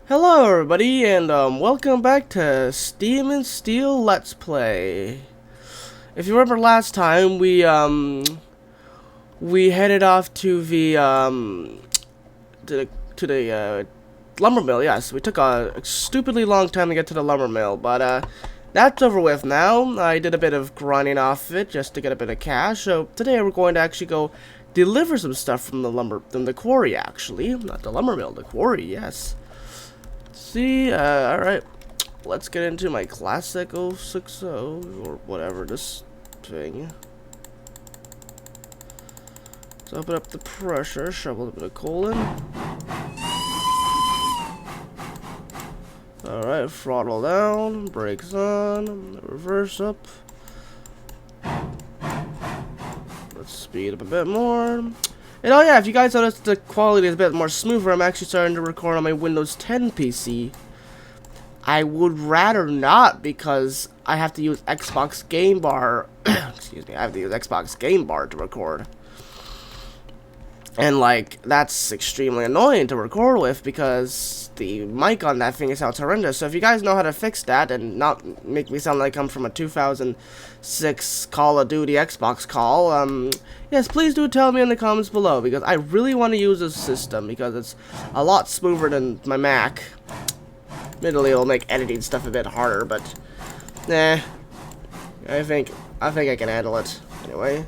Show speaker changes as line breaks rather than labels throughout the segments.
Hello everybody, and welcome back to Steam and Steel Let's Play. If you remember last time, we headed off to the lumber mill. Yes, we took a stupidly long time to get to the lumber mill, but that's over with now. I did a bit of grinding off of it just to get a bit of cash. So today we're going to actually go deliver some stuff from the quarry. Actually, not the lumber mill, the quarry. Yes. See, alright, let's get into my classic 060, or whatever, this thing. Let's open up the pressure, shovel a bit of coal in. Alright, throttle down, brakes on, reverse up. Let's speed up a bit more. And oh yeah, if you guys notice the quality is a bit more smoother, I'm actually starting to record on my Windows 10 PC. I would rather not, because I have to use Xbox Game Bar. Excuse me, I have to use Xbox Game Bar to record. And like, that's extremely annoying to record with because the mic on that thing sounds horrendous. So if you guys know how to fix that and not make me sound like I'm from a 2006 Call of Duty Xbox call, yes, please do tell me in the comments below, because I really want to use this system because it's a lot smoother than my Mac. Admittedly, it'll make editing stuff a bit harder, but nah, I think I can handle it. Anyway,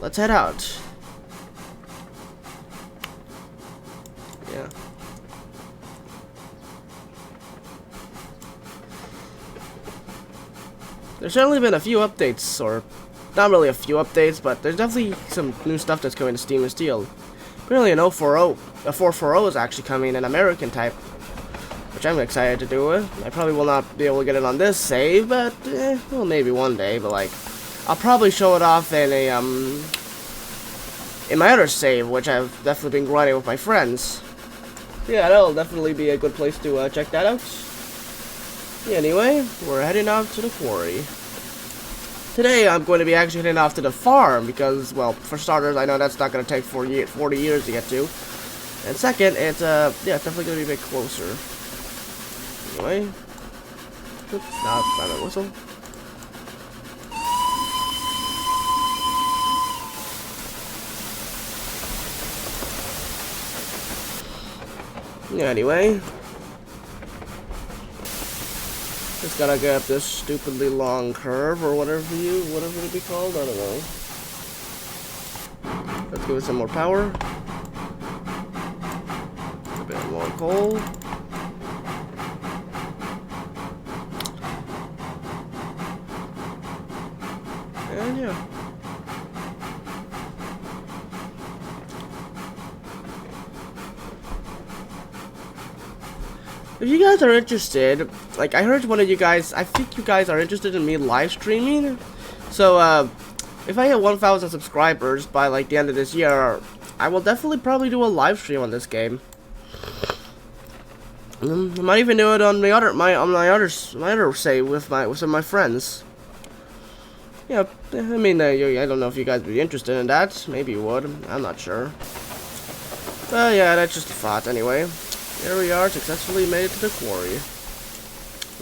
let's head out. Yeah. There's certainly been a few updates, or not really a few updates, but there's definitely some new stuff that's coming to Steam and Steel. Apparently an 040, a 440 is actually coming, an American type, which I'm excited to do it. I probably will not be able to get it on this save, but well, maybe one day. But like, I'll probably show it off in my other save, which I've definitely been grinding with my friends. Yeah, that'll definitely be a good place to check that out. Yeah, anyway, we're heading off to the quarry. Today, I'm going to be actually heading off to the farm because, well, for starters, I know that's not going to take 40 years to get to. And second, it's yeah, it's definitely going to be a bit closer. Anyway. Oops, now it's not a whistle. Yeah, anyway. Just gotta get up this stupidly long curve, or whatever it'd be called, I don't know. Let's give it some more power. A bit more coal. And yeah. If you guys are interested, like I heard one of you guys, I think you guys are interested in me live streaming. So if I hit 1,000 subscribers by like the end of this year, I will definitely probably do a live stream on this game. I might even do it on my other save with some of my friends. Yeah, I mean, I don't know if you guys would be interested in that. Maybe you would. I'm not sure. But yeah, that's just a thought. Anyway, here we are, successfully made it to the quarry,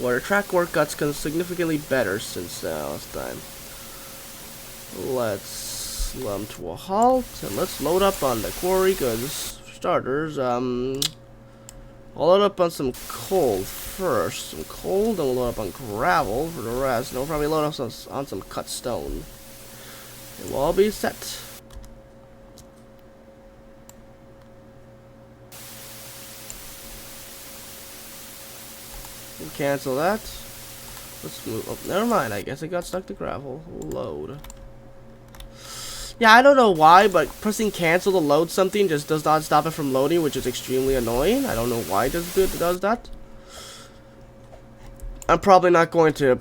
where track work got significantly better since last time. Let's slum to a halt and let's load up on the quarry goods. For starters, I'll load up on some coal first. Some coal, then we'll load up on gravel for the rest. And we'll probably load up on some cut stone. It will all be set. And cancel that. Let's move up. Never mind, I guess it got stuck to gravel. Load. Yeah, I don't know why, but pressing cancel to load something just does not stop it from loading, which is extremely annoying. I don't know why it does that. I'm probably not going to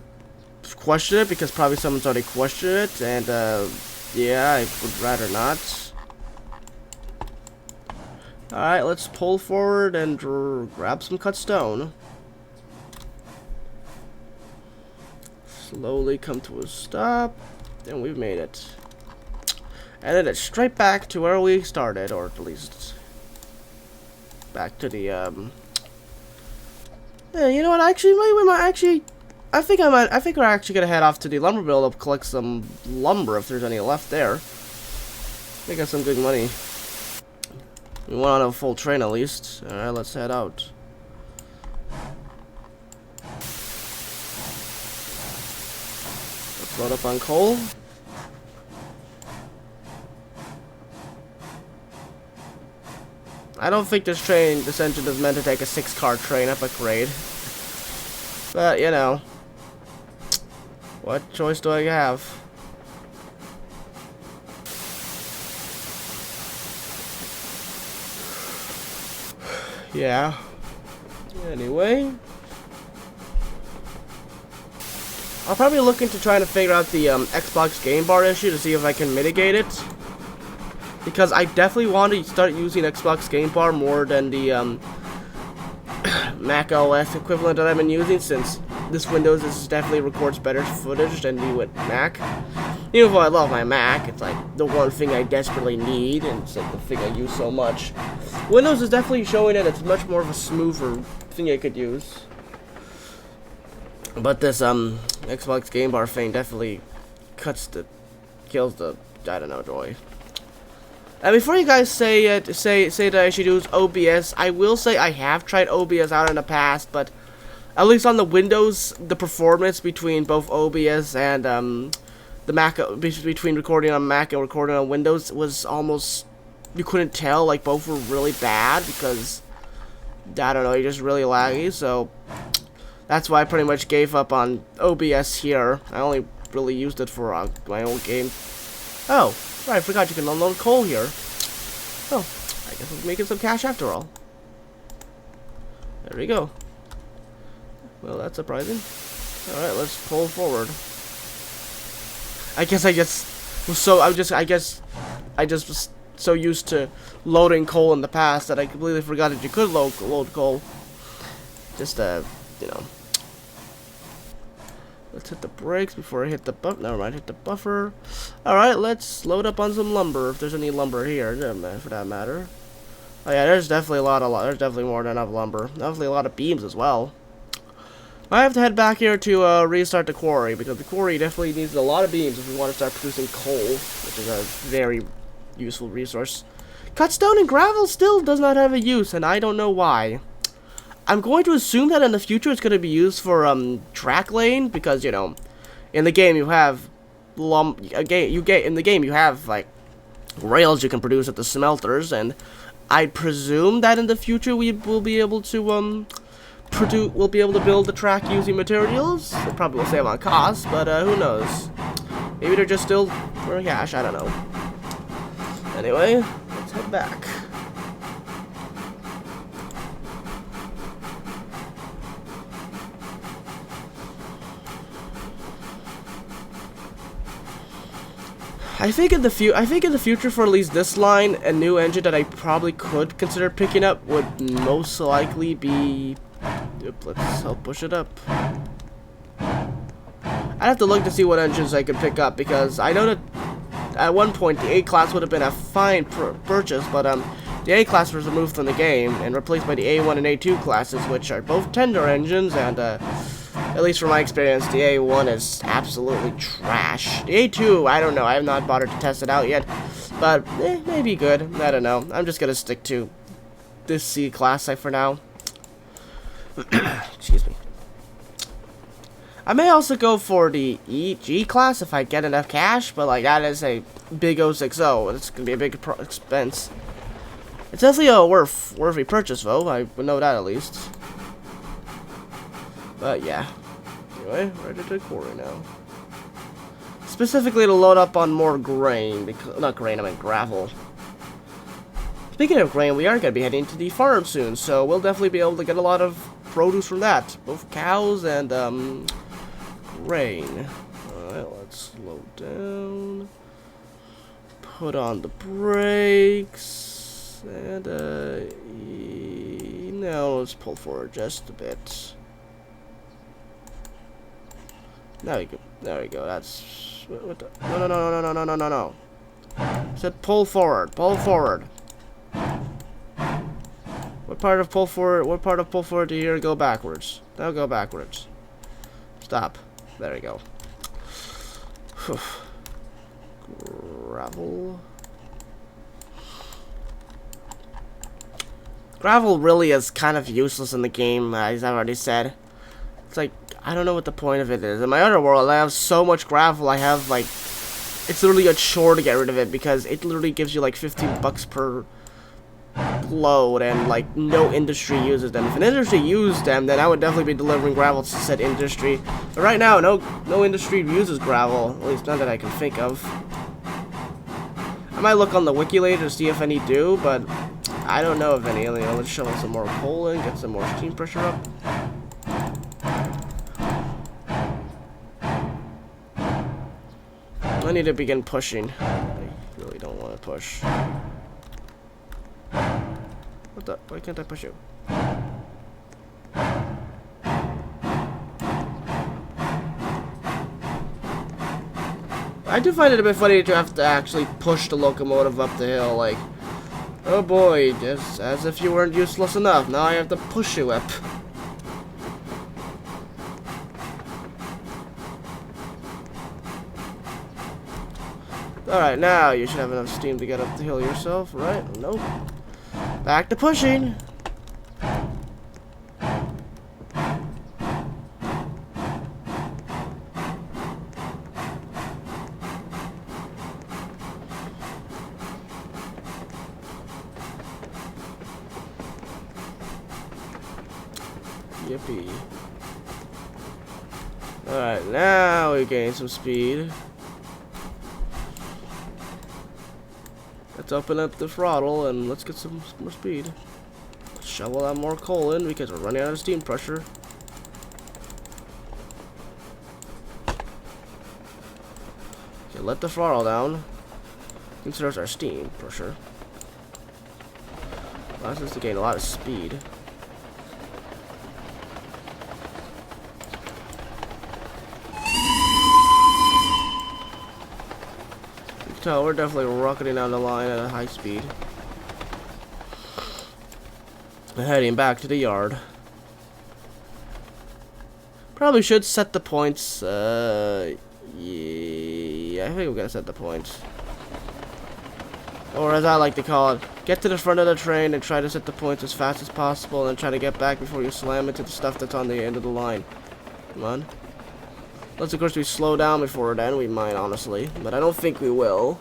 question it, because probably someone's already questioned it, and yeah, I would rather not. Alright, let's pull forward and grab some cut stone. Slowly come to a stop, and we've made it. And then it's straight back to where we started, or at least back to the Yeah, you know what? Actually, we might actually. I think we're actually gonna head off to the lumber mill to collect some lumber if there's any left there. We got some good money. We went on a full train at least. All right, let's head out. Let's load up on coal. I don't think this engine is meant to take a 6-car train up a grade. But, you know, what choice do I have? Yeah. Anyway. I'll probably look into trying to figure out the Xbox Game Bar issue to see if I can mitigate it. Because I definitely want to start using Xbox Game Bar more than the Mac OS equivalent that I've been using, since this Windows definitely records better footage than the with Mac. Even though I love my Mac, it's like the one thing I desperately need, and it's like the thing I use so much. Windows is definitely showing that it's much more of a smoother thing I could use. But this Xbox Game Bar thing definitely kills the, I don't know, joy. And before you guys say that I should use OBS, I will say I have tried OBS out in the past, but at least on the Windows, the performance between both OBS and the Mac, between recording on Mac and recording on Windows, was almost, you couldn't tell, like both were really bad because, I don't know, you're just really laggy. So that's why I pretty much gave up on OBS here. I only really used it for my old game. Oh. Right, I forgot you can unload coal here. Oh, I guess we're making some cash after all. There we go. Well, that's surprising. Alright, let's pull forward. I guess I just was so, I just was so used to loading coal in the past that I completely forgot that you could load coal. Just, you know. Let's hit the brakes before I hit the buffer. Never mind, hit the buffer. Alright, let's load up on some lumber, if there's any lumber here, for that matter. Oh yeah, there's definitely there's definitely more than enough lumber. Definitely a lot of beams as well. I have to head back here to restart the quarry, because the quarry definitely needs a lot of beams if we want to start producing coal, which is a very useful resource. Cut stone and gravel still does not have a use, and I don't know why. I'm going to assume that in the future it's going to be used for track lane, because, you know, in the game you have in the game you have like rails you can produce at the smelters, and I presume that in the future we will be able to build the track using materials. It probably will save on cost, but who knows? Maybe they're just still for cash, I don't know. Anyway, let's head back. I think in the future, for at least this line, a new engine that I probably could consider picking up would most likely be. Let's help push it up. I'd have to look to see what engines I could pick up, because I know that at one point the A-Class would have been a fine purchase, but the A-Class was removed from the game and replaced by the A1 and A2 classes, which are both tender engines, and at least from my experience, the A1 is absolutely trash. The A2, I don't know, I have not bothered to test it out yet, but maybe good, I don't know. I'm just gonna stick to this C-Class for now. Excuse me. I may also go for the G-Class if I get enough cash, but like that is a big 060, it's gonna be a big expense. It's definitely a worthy purchase though, I would know that at least. But yeah. Anyway, ready to quarry now. Specifically to load up on more grain, because not grain, I mean gravel. Speaking of grain, we are going to be heading to the farm soon, so we'll definitely be able to get a lot of produce from that, both cows and grain. Alright, let's slow down. Put on the brakes, and now let's pull forward just a bit. There we go. There we go. That's what the, no. I said pull forward. Pull forward. Whoop. part of pull forward? What part of pull forward do you hear? Go backwards. Now go backwards. Stop. There we go. Gravel. Gravel really is kind of useless in the game, as I've already said. It's like, I don't know what the point of it is. In my other world, I have so much gravel, I have, like, it's literally a chore to get rid of it, because it literally gives you, like, 15 bucks per load, and, like, no industry uses them. If an industry used them, then I would definitely be delivering gravel to said industry. But right now, no industry uses gravel, at least none that I can think of. I might look on the wiki later to see if any do, but I don't know of any. Let's shovel some more coal in, get some more steam pressure up. I need to begin pushing. I really don't want to push. What the? Why can't I push you? I do find it a bit funny to have to actually push the locomotive up the hill, like, oh boy, just as if you weren't useless enough, now I have to push you up. Alright, now you should have enough steam to get up the hill yourself, right? Nope. Back to pushing. Yippee. Alright, now we gain some speed. Let's open up the throttle and let's get some more speed. Let's shovel that more coal in because we're running out of steam pressure. Okay, let the throttle down. Considers our steam pressure. Allows us to gain a lot of speed. So we're definitely rocketing down the line at a high speed. Heading back to the yard. Probably should set the points. Yeah, I think we're gonna set the points. Or as I like to call it, get to the front of the train and try to set the points as fast as possible and try to get back before you slam into the stuff that's on the end of the line. Come on. Unless, of course, we slow down before then, we might, honestly. But I don't think we will.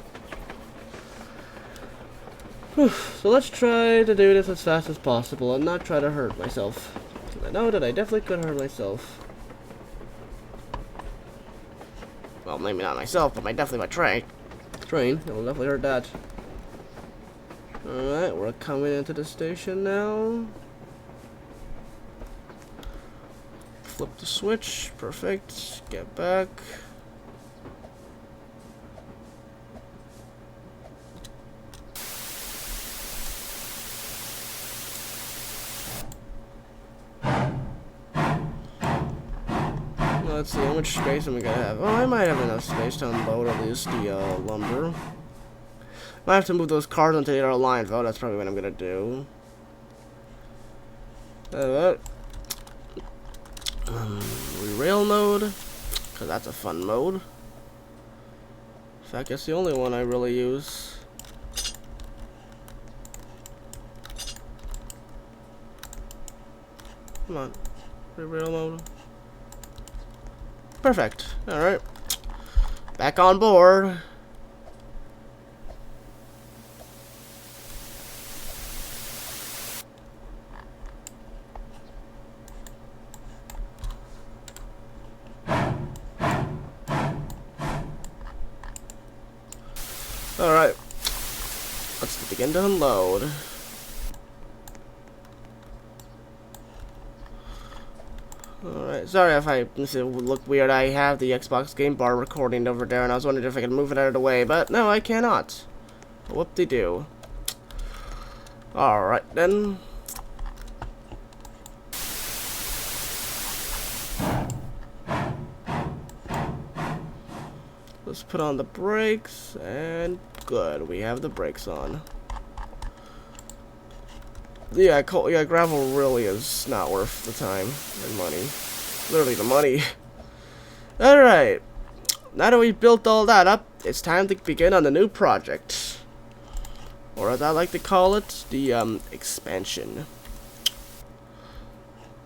So let's try to do this as fast as possible and not try to hurt myself. I know that I definitely could hurt myself. Well, maybe not myself, but definitely my train. It will definitely hurt that. Alright, we're coming into the station now. Flip the switch, perfect, get back. Let's see, how much space am I gonna have? Oh, I might have enough space to unload at least the lumber. Might have to move those cars onto the other line, though, that's probably what I'm gonna do. Rail mode, because that's a fun mode. In fact, it's the only one I really use. Come on, rail mode. Perfect. Alright. Back on board. Alright. Let's begin to unload. Alright, sorry if I look weird. I have the Xbox game bar recording over there, and I was wondering if I could move it out of the way, but no, I cannot. Whoop-de-doo. Alright, then. Let's put on the brakes, and good, we have the brakes on. Yeah, yeah, gravel really is not worth the time and money. Literally the money. Alright. Now that we've built all that up, it's time to begin on the new project. Or as I like to call it, the expansion.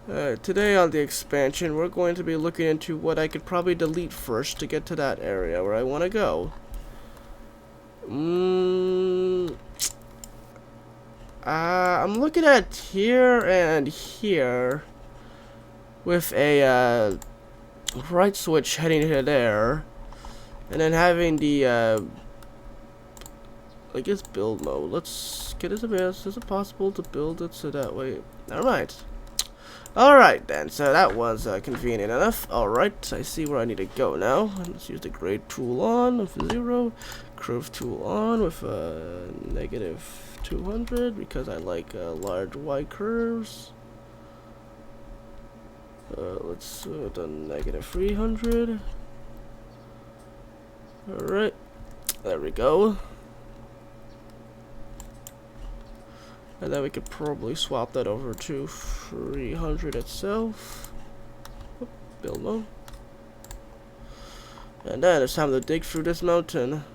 Today on the expansion, we're going to be looking into what I could probably delete first to get to that area where I want to go. I'm looking at here and here with a right switch heading to there, and then having the I guess build mode. Let's get this a bit. Is it possible to build it so that way? Alright. Alright then, so that was convenient enough. Alright, I see where I need to go now. Let's use the grade tool on with 0, curve tool on with negative 200 because I like large wide curves. Let's do the negative 300. Alright, there we go. And then we could probably swap that over to 300 itself. Build mode. And then it's time to dig through this mountain.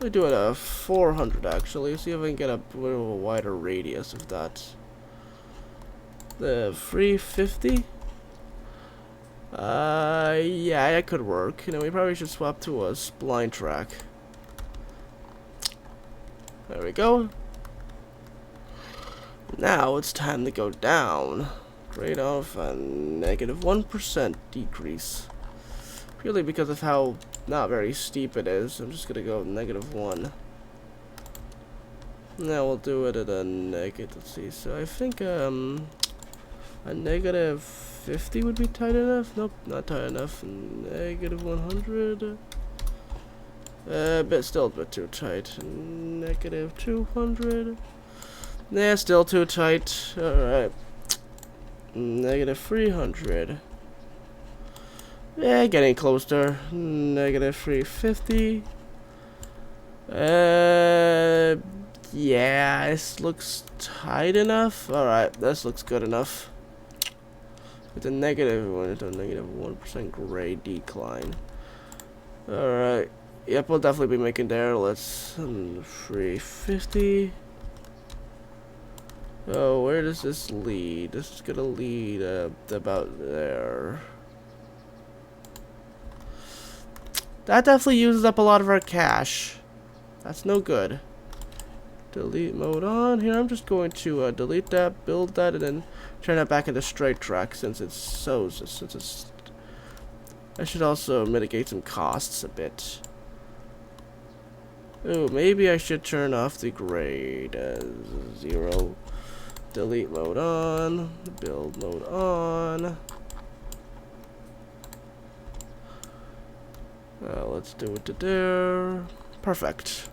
We do it at 400 actually. See if I can get a little wider radius of that. The 350. Yeah, that could work. You know, we probably should swap to a spline track. There we go. Now it's time to go down. Grade off a negative 1% decrease. Purely because of how not very steep it is. I'm just gonna go negative 1. Now we'll do it at a negative. Let's see. So I think a negative 50 would be tight enough. Nope, not tight enough. Negative 100. But still a bit too tight. Negative 200. Nah, still too tight. Alright. Negative 300. Yeah, getting closer. Negative 350. Yeah, this looks tight enough. Alright, this looks good enough. With a negative 1% grade decline. Alright. Yep, we'll definitely be making there. Let's 350. Oh, where does this lead? This is gonna lead about there. That definitely uses up a lot of our cash. That's no good. Delete mode on. Here, I'm just going to delete that, build that, and then turn that back into straight track since it's I should also mitigate some costs a bit. Oh, maybe I should turn off the grade 0. Delete mode on, build mode on. Let's do it to there. Perfect.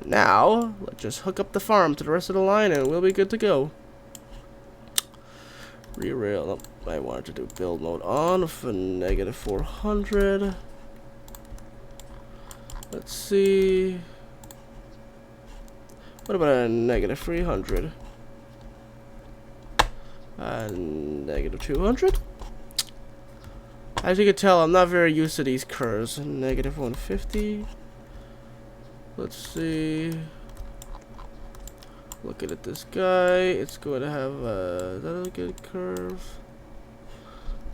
Now, let's just hook up the farm to the rest of the line and we'll be good to go. Re-rail. Oh, I wanted to do build mode on for negative 400. Let's see. What about a negative 300? Negative 200? As you can tell, I'm not very used to these curves. Negative 150. Let's see. Looking at this guy, it's going to have is that a good curve?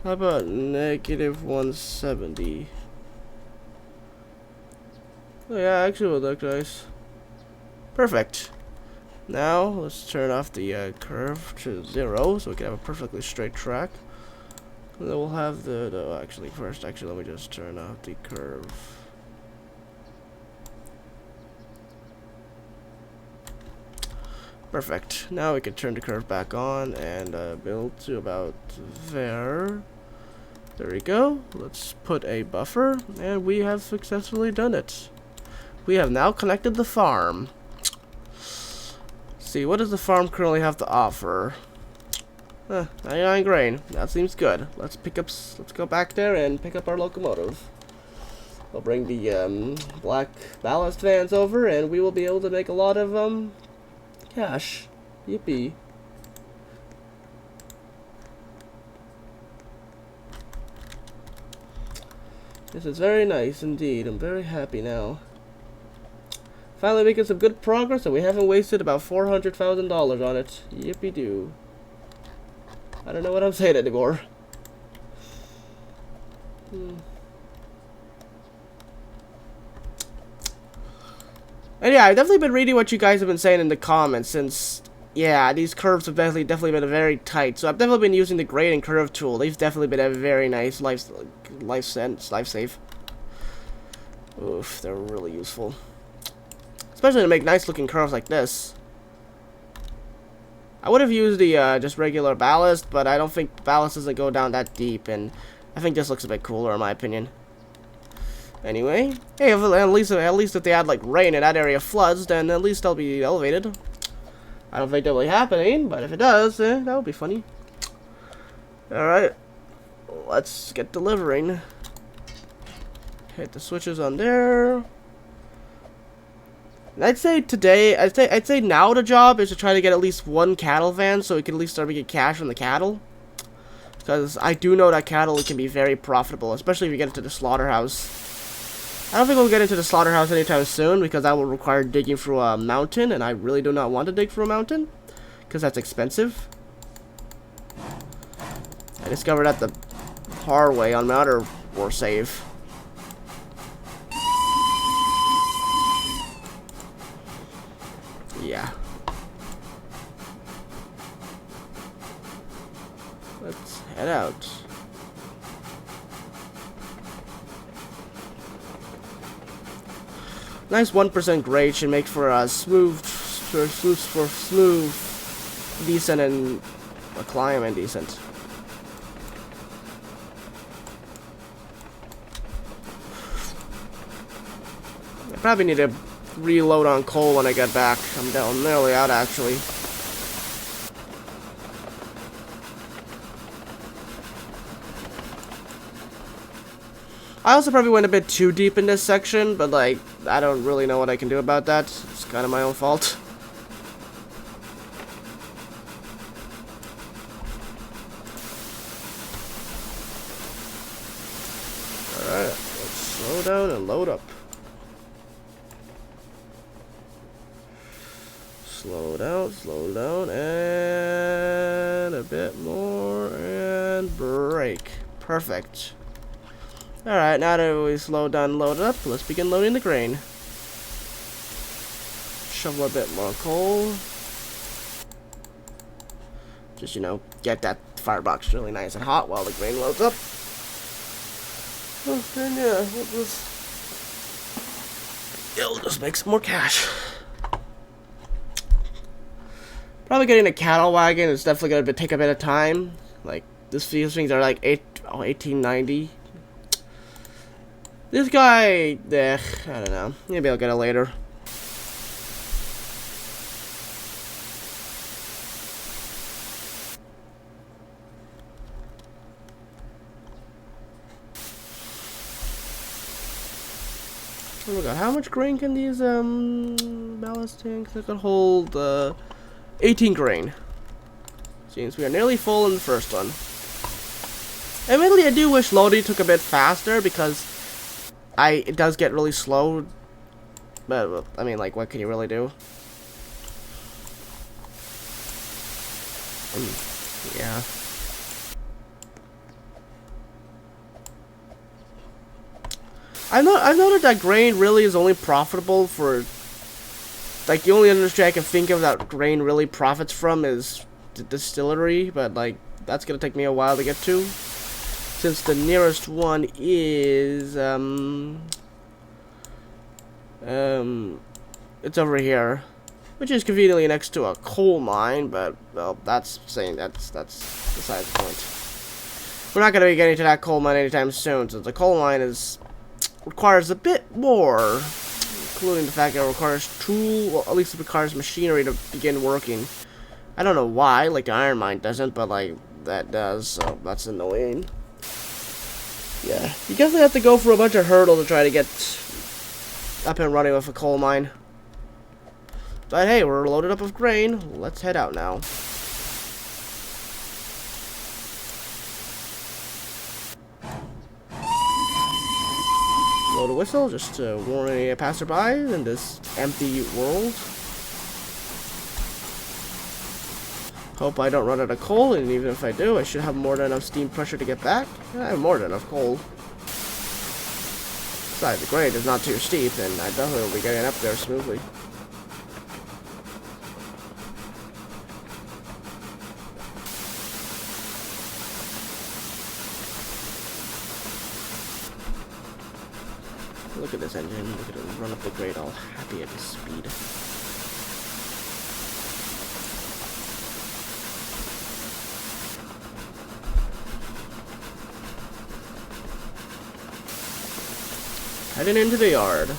How about negative 170? Oh, yeah, actually would look nice. Perfect. Now let's turn off the curve to 0 so we can have a perfectly straight track. And then we'll have actually let me just turn off the curve. Perfect. Now we can turn the curve back on and build to about there. There we go. Let's put a buffer, and we have successfully done it. We have now connected the farm. See, what does the farm currently have to offer? 99 grain. That seems good. Let's go back there and pick up our locomotive. We'll bring the black ballast vans over, and we will be able to make a lot of Cash. Yippee. This is very nice indeed. I'm very happy now. Finally making some good progress, and we haven't wasted about $400,000 on it. Yippee-doo. I don't know what I'm saying anymore. And yeah, I've definitely been reading what you guys have been saying in the comments, since, yeah, these curves have definitely been very tight. So I've definitely been using the grade and curve tool. They've definitely been a very nice life save. Oof, they're really useful. Especially to make nice looking curves like this. I would have used the just regular ballast, but I don't think ballast doesn't go down that deep, and I think this looks a bit cooler in my opinion. Anyway, hey, at least if they add like rain and that area floods, then at least they'll be elevated. I don't think that will be happening, but if it does, that would be funny. Alright, let's get delivering. Hit the switches on there. And I'd say now the job is to try to get at least one cattle van, so we can at least start making cash from the cattle. Because I do know that cattle can be very profitable, especially if you get into the slaughterhouse. I don't think we'll get into the slaughterhouse anytime soon, because that will require digging through a mountain, and I really do not want to dig through a mountain, because that's expensive. I discovered that the hard way on my other war save. Yeah. Let's head out. Nice 1% grade should make for a smooth, decent, and a climb and decent. I probably need to reload on coal when I get back. I'm down nearly out actually. I also probably went a bit too deep in this section, but like, I don't really know what I can do about that. It's kind of my own fault. Alright, let's slow down and load up. Slow down, and a bit more, and brake. Perfect. Alright, now that we slowed down and loaded up, let's begin loading the grain. Shovel a bit more coal. Just, you know, get that firebox really nice and hot while the grain loads up. Oh, and yeah, it'll just make some more cash. Probably getting a cattle wagon is definitely going to take a bit of time. Like, these things are like 1890. This guy, I don't know. Maybe I'll get it later. Oh my god, how much grain can these ballast tanks? They could hold 18 grain. Seems we are nearly full in the first one. Admittedly, I do wish loading took a bit faster because it does get really slow, but I mean, like, what can you really do? Yeah. I've noted that grain really is only profitable for, like, the only industry I can think of that grain really profits from is the distillery, but like, that's gonna take me a while to get to. Since the nearest one is, it's over here, which is conveniently next to a coal mine, but, well, that's beside the point. We're not going to be getting to that coal mine anytime soon, since the coal mine requires a bit more, including the fact that it requires well, at least it requires machinery to begin working. I don't know why, like the iron mine doesn't, but, like, that does, so that's annoying. Yeah, you definitely have to go through a bunch of hurdles to try to get up and running with a coal mine. But hey, we're loaded up with grain. Let's head out now. Blow the whistle just to warn any passerby in this empty world. Hope I don't run out of coal, and even if I do, I should have more than enough steam pressure to get back. I have more than enough coal. Besides, the grade is not too steep, and I definitely will be getting up there smoothly. Look at this engine. Look at it run up the grade all happy at this speed. Heading into the yard.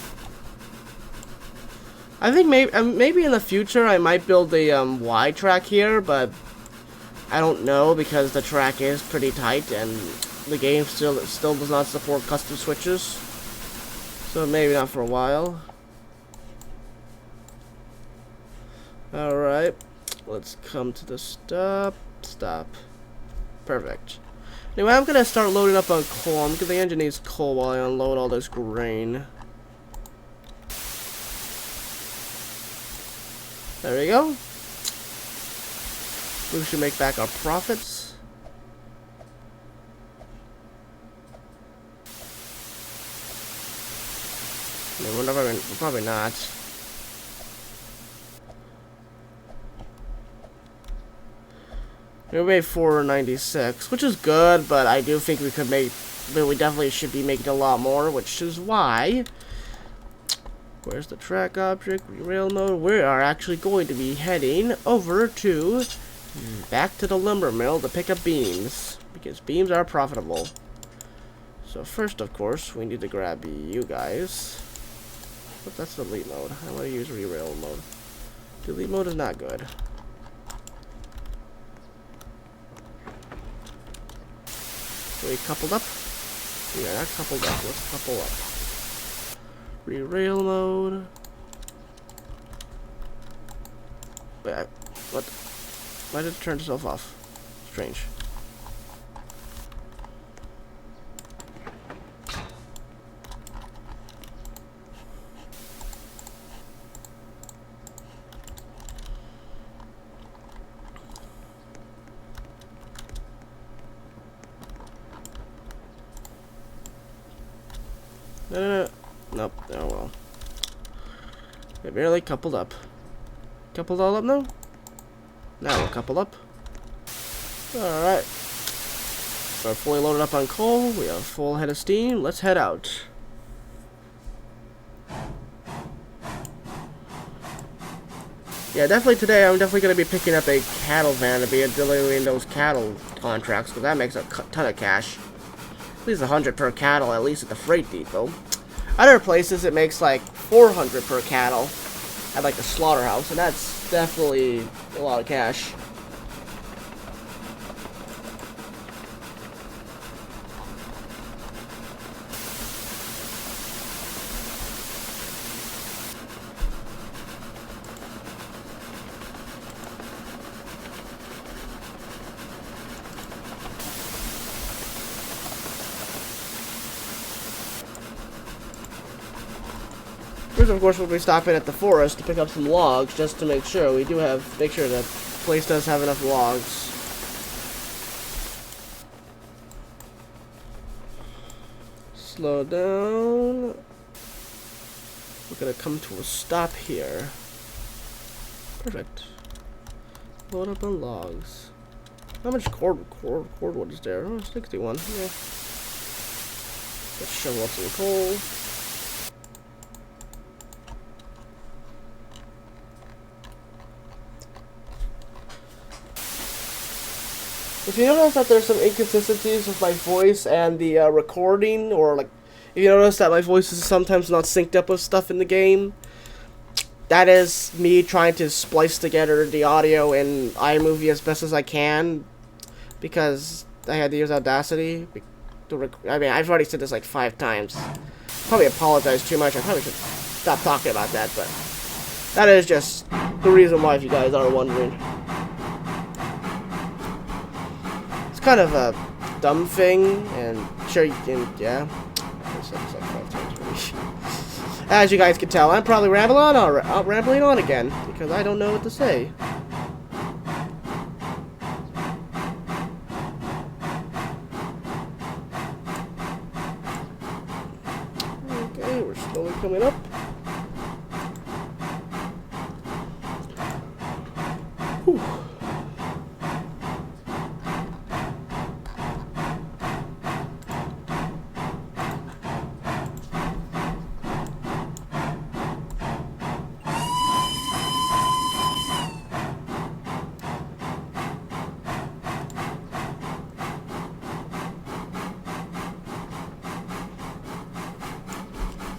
I think maybe in the future I might build a Y track here, but I don't know because the track is pretty tight and the game still does not support custom switches. So maybe not for a while. Alright. Let's come to the stop. Stop. Perfect. Anyway, I'm gonna start loading up on coal. Because the engine needs coal while I unload all this grain. There we go. We should make back our profits. No, probably not. We made 496, which is good, but I do think we could make, but we definitely should be making a lot more, which is why, where's the track object, rail mode, we are actually going to be heading over to, back to the lumber mill to pick up beams, because beams are profitable. So first, of course, we need to grab you guys, but that's delete mode. I want to use re-rail mode. Delete mode is not good. We coupled up? Yeah, not coupled up. Let's couple up. Re-rail mode. Wait, what? Why did it turn itself off? Strange. No. Nope. Oh well. They barely coupled up. Coupled all up now? Now we're coupled up. Alright. We're fully loaded up on coal. We have a full head of steam. Let's head out. Yeah, definitely today I'm definitely going to be picking up a cattle van to be delivering those cattle contracts, because that makes a ton of cash. At least 100 per cattle, at least at the freight depot. Other places it makes like 400 per cattle at like the slaughterhouse, and that's definitely a lot of cash. First, of course, we'll be stopping at the forest to pick up some logs, just to make sure we do have, make sure that place does have enough logs. Slow down. We're gonna come to a stop here. Perfect. Load up on logs. How much cordwood is there? Oh, 61. Yeah. Let's shovel up some coal. If you notice that there's some inconsistencies with my voice and the recording, or like, if you notice that my voice is sometimes not synced up with stuff in the game, that is me trying to splice together the audio in iMovie as best as I can, because I had to use Audacity. I mean, I've already said this like 5 times. Probably apologize too much. I probably should stop talking about that, but that is just The reason why, if you guys are wondering. It's kind of a dumb thing, and sure you can, yeah. As you guys can tell, I'm probably rambling on again, because I don't know what to say. Okay, we're slowly coming up. Whew.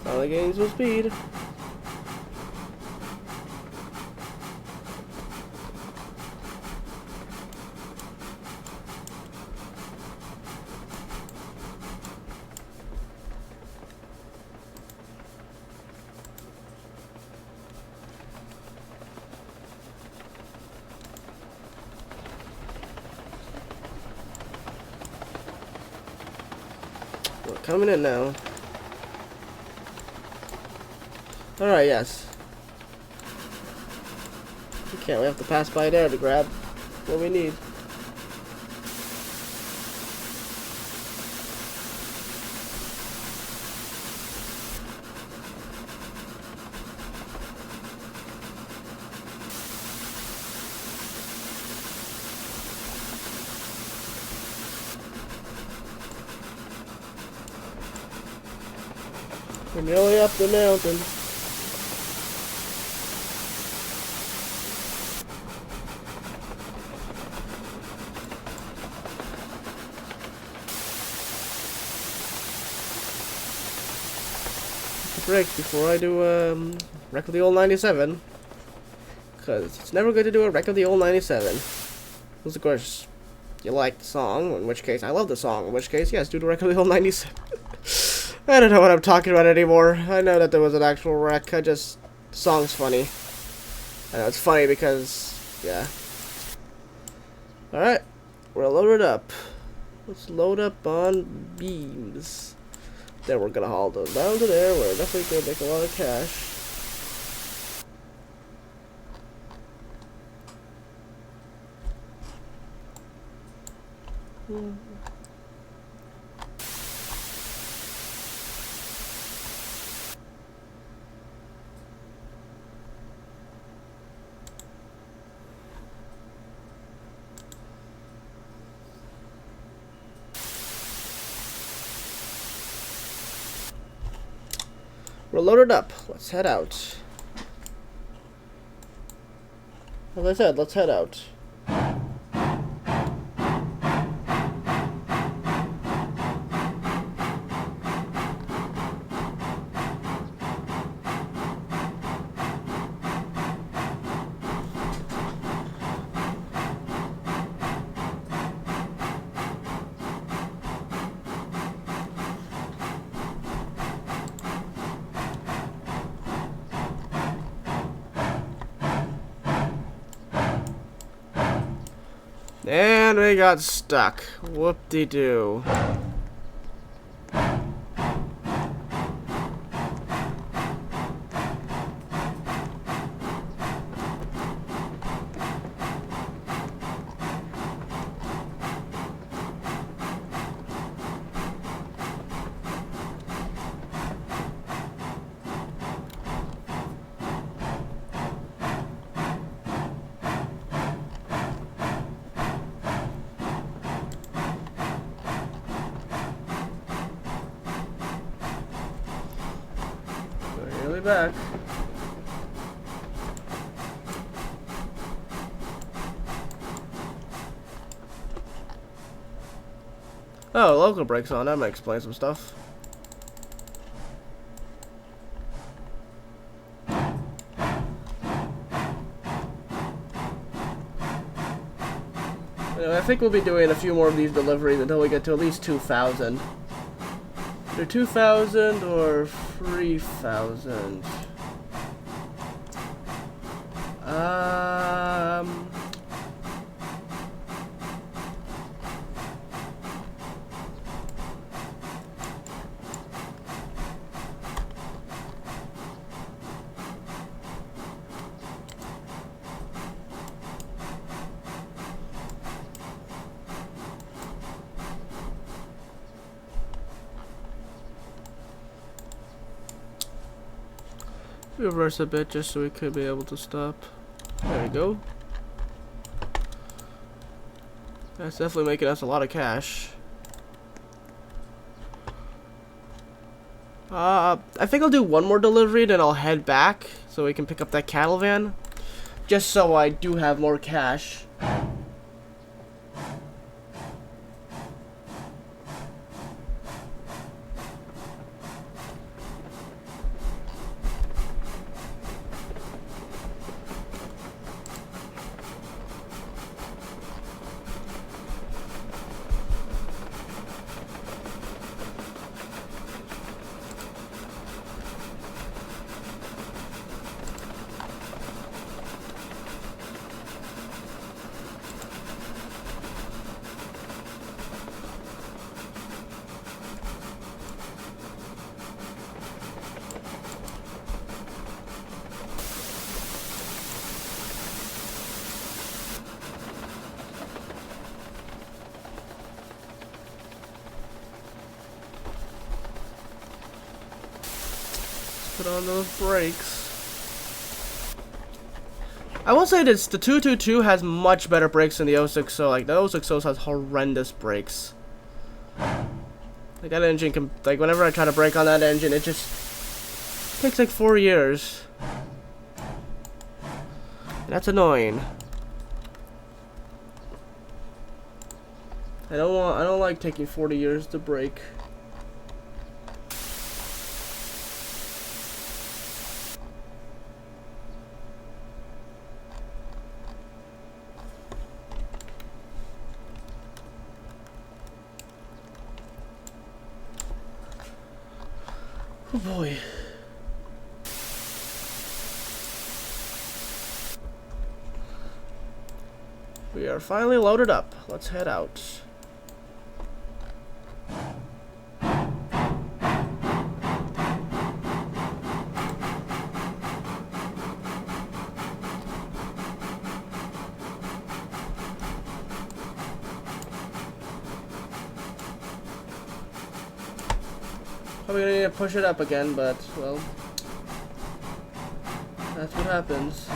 Finally gaining some speed. We're coming in now. Alright, yes. Okay, we have to pass by there to grab what we need. We're nearly up the mountain. Break before I do wreck of the old 97, because it's never good to do a wreck of the old 97. Unless of course you like the song, in which case I love the song, in which case yes, do the wreck of the old 97. I don't know what I'm talking about anymore. I know that there was an actual wreck. The song's funny. I know it's funny because yeah. Alright, we're loaded up. Let's load up on beams. Then we're gonna haul those down to there. We're definitely gonna make a lot of cash. We're loaded up. Let's head out. As I said, let's head out. And we got stuck. Whoop-de-doo. Really back. Oh, local brakes on. That might explain some stuff. Anyway, I think we'll be doing a few more of these deliveries until we get to at least 2,000. Either 2,000 or 3,000. Reverse a bit just so we could be able to stop. There we go. That's definitely making us a lot of cash. I think I'll do one more delivery, then I'll head back so we can pick up that cattle van. Just so I do have more cash. Put on those brakes. I will say this, the 222 has much better brakes than the 060. Like, the 060 has horrendous brakes. Like, that engine can, like, whenever I try to brake on that engine, it just takes like 4 years. That's annoying. I don't like taking 40 years to brake. Oh boy. We are finally loaded up. Let's head out. Probably gonna need to push it up again, but, well, that's what happens.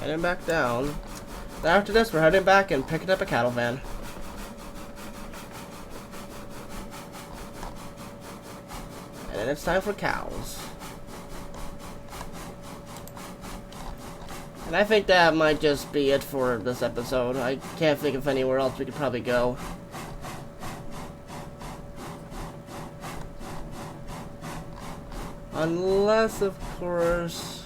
Heading back down. Then after this, we're heading back and picking up a cattle van. And then it's time for cows. And I think that might just be it for this episode. I can't think of anywhere else we could probably go. Unless, of course...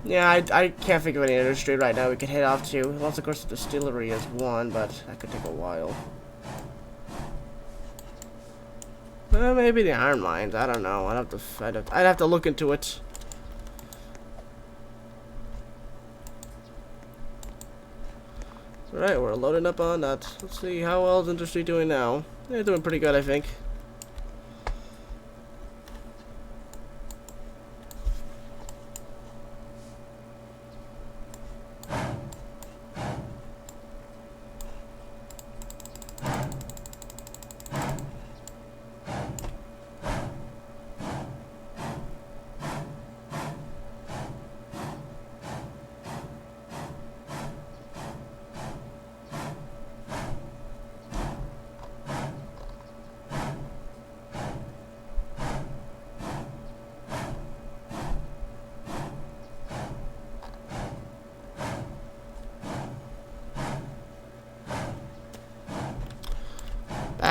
Yeah, I can't think of any industry right now we could head off to. Unless, of course, the distillery is one, but that could take a while. Maybe the iron mines. I don't know. I'd have to look into it. Alright, we're loading up on that. Let's see, how well is industry doing now? They're doing pretty good, I think.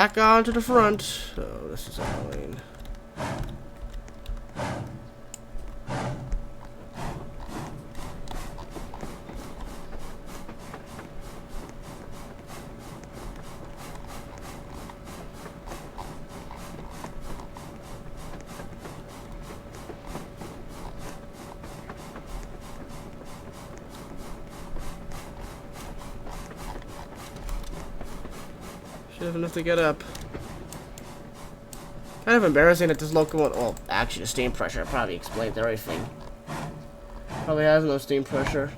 back on to the front. Oh, this is annoying. Should have enough to get up. Kind of embarrassing that this locomotive. Well, actually, the steam pressure probably explains everything. Probably has no steam pressure.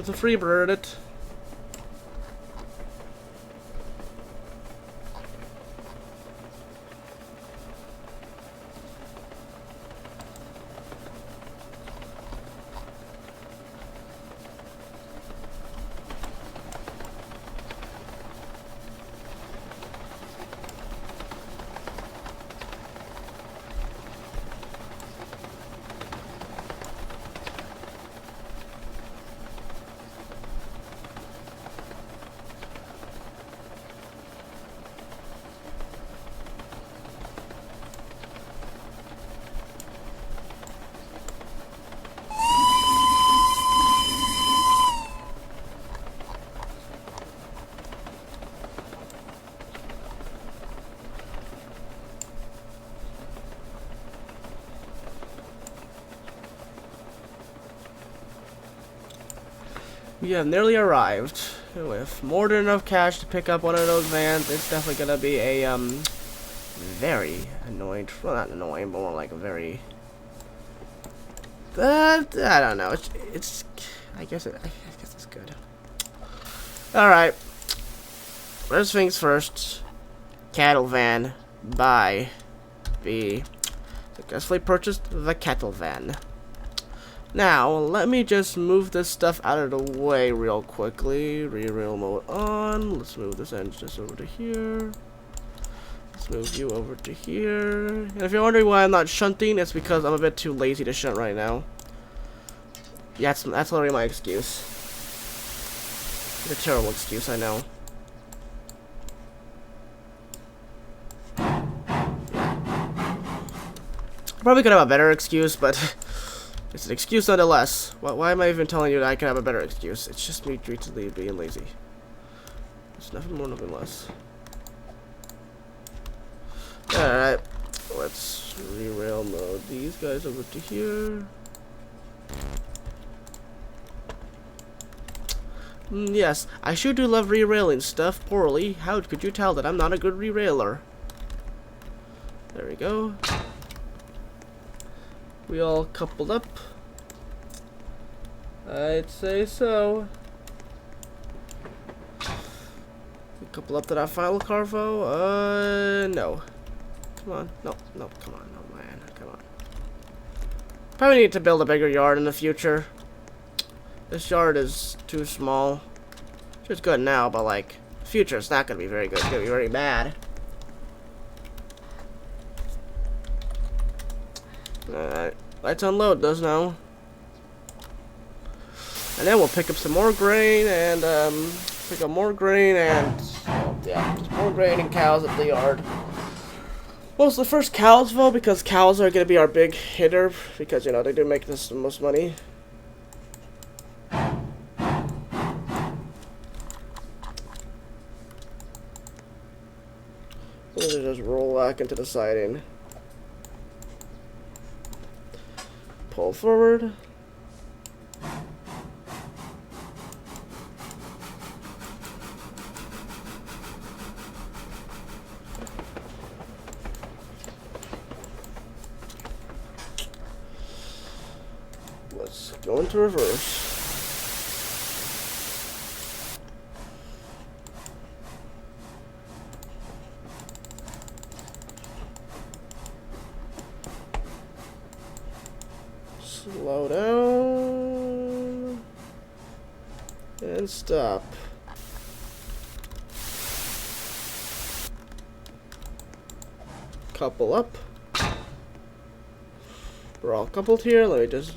To freebird it. We have nearly arrived. With more than enough cash to pick up one of those vans, it's definitely gonna be a very annoying. Well, not annoying, but more like a very. I don't know. It's. I guess it's good. All right. First things first. Cattle van by B. Successfully purchased the cattle van. Now, let me just move this stuff out of the way real quickly. Re-rail mode on. Let's move this end just over to here. Let's move you over to here. And if you're wondering why I'm not shunting, it's because I'm a bit too lazy to shunt right now. Yeah, that's literally my excuse. It's a terrible excuse, I know. Probably could have a better excuse, but it's an excuse nonetheless. Why am I even telling you that I can have a better excuse? It's just me recently being lazy. It's nothing more, nothing less. Alright, let's re-rail mode these guys over to here. Yes, I sure do love re-railing stuff poorly. How could you tell that I'm not a good re-railer? There we go. We all coupled up. I'd say so. We couple up to that final carvo? No. Come on. No, come on. No, man. Come on. Probably need to build a bigger yard in the future. This yard is too small. It's good now, but like, future it's not gonna be very good. It's gonna be very bad. Alright, let's unload those now. And then we'll pick up some more grain and pick up more grain and yeah, just more grain and cows at the yard. Mostly first cows though, because cows are gonna be our big hitter because you know they do make this the most money. We'll just roll back into the siding. Pull forward. let's go into reverse. Slow down and stop. Couple up. We're all coupled here. Let me just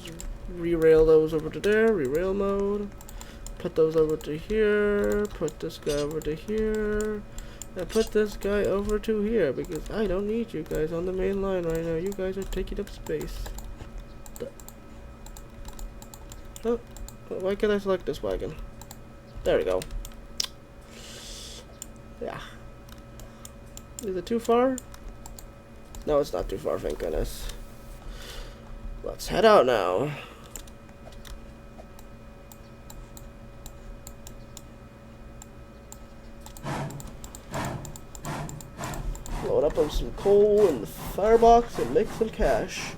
re-rail those over to there. Re-rail mode. Put those over to here. Put this guy over to here. And put this guy over to here because I don't need you guys on the main line right now. You guys are taking up space. Oh, why can't I select this wagon? There we go. Yeah. Is it too far? No, it's not too far, thank goodness. Let's head out now. Load up on some coal in the firebox and make some cash.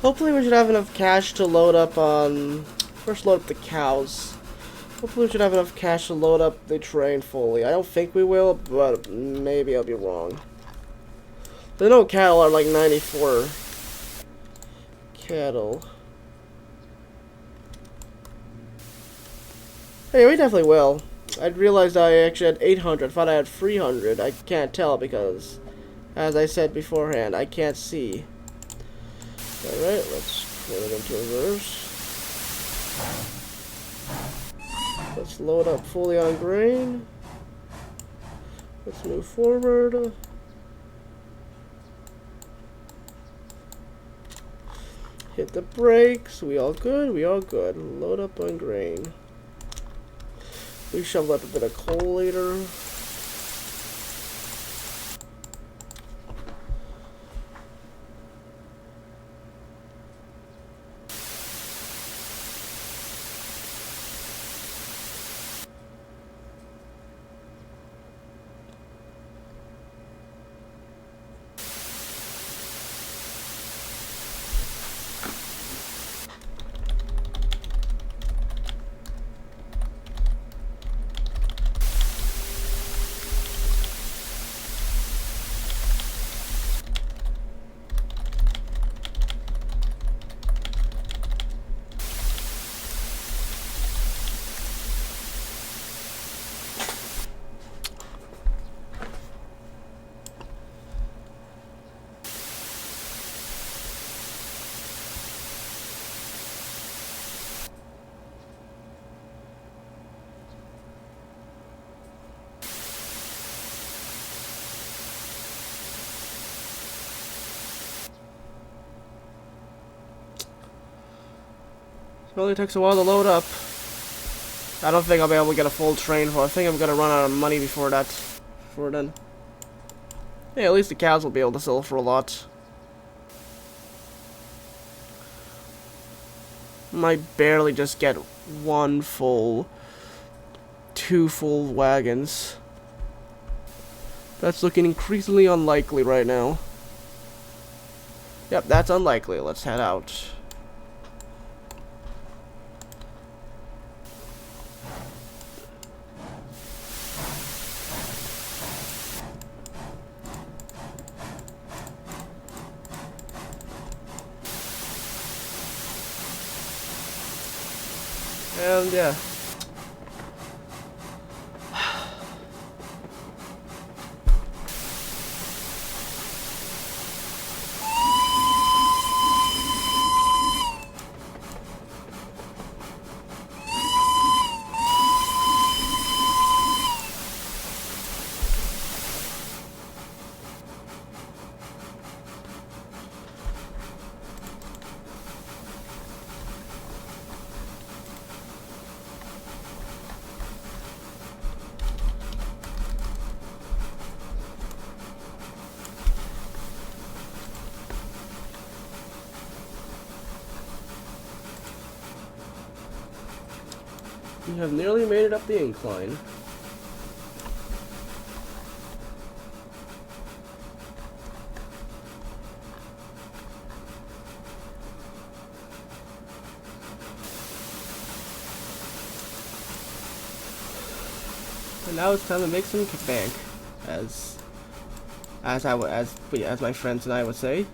Hopefully we should have enough cash to load up on... First load up the cows. Hopefully we should have enough cash to load up the train fully. I don't think we will, but maybe I'll be wrong. I know cattle are like 94 cattle. Hey, we definitely will. I realized I actually had 800. I thought I had 300. I can't tell because, as I said beforehand, I can't see. Alright, let's put it into reverse. Let's load up fully on grain. Let's move forward. Hit the brakes. We all good? We all good. Load up on grain. We shovel up a bit of coal later. It only takes a while to load up. I don't think I'll be able to get a full train for. I think I'm gonna run out of money before that. Before then. Hey, at least the cows will be able to sell for a lot. Might barely just get one full, 2 full wagons. That's looking increasingly unlikely right now. Yep, that's unlikely. Let's head out. And yeah. We have nearly made it up the incline. And now it's time to make some bank, as my friends and I would say.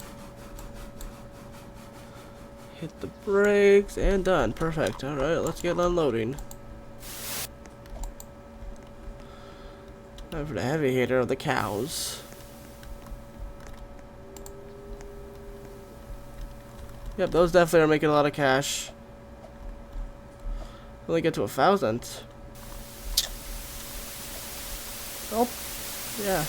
Hit the brakes and done. Perfect. All right, let's get unloading. Time for the heavy hitter of the cows. Yep, those definitely are making a lot of cash. Only get to 1,000. Oh, yeah.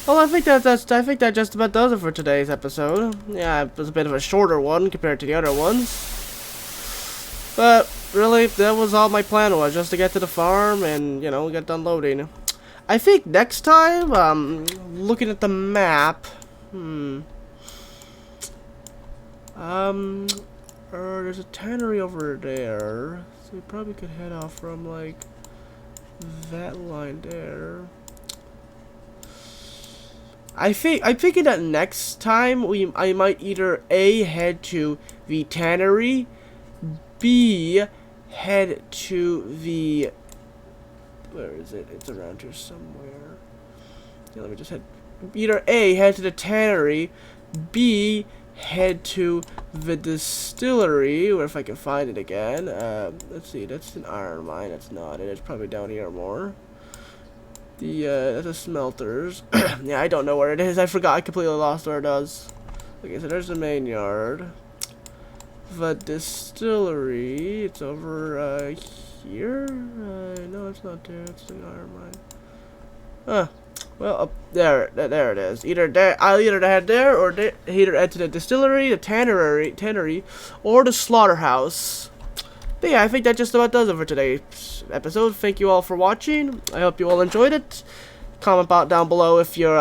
Well, I think that just about does it for today's episode. Yeah, it was a bit of a shorter one compared to the other ones. But really, that was all my plan was, just to get to the farm and, you know, get done loading. I think next time, looking at the map, there's a tannery over there, so we probably could head off from, like, that line there. I'm thinking that next time I might either A, head to the tannery, B, head to the, where is it? It's around here somewhere. Yeah, let me just head, either A, head to the tannery, B, head to the distillery, or if I can find it again. Let's see, that's an iron mine, that's not it, it's probably down here more. The smelters. Yeah, I don't know where it is. I forgot. I completely lost where it is. Okay, so there's the main yard. The distillery. It's over here. No, it's not there. It's the iron mine. Huh. Well, up there. There it is. Either there. I'll either head there or either head to the distillery, the tannery, or the slaughterhouse. But yeah, I think that just about does it for today's episode. Thank you all for watching. I hope you all enjoyed it. Comment down below if you're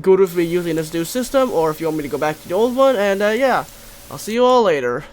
good with me using this new system, or if you want me to go back to the old one. And yeah, I'll see you all later.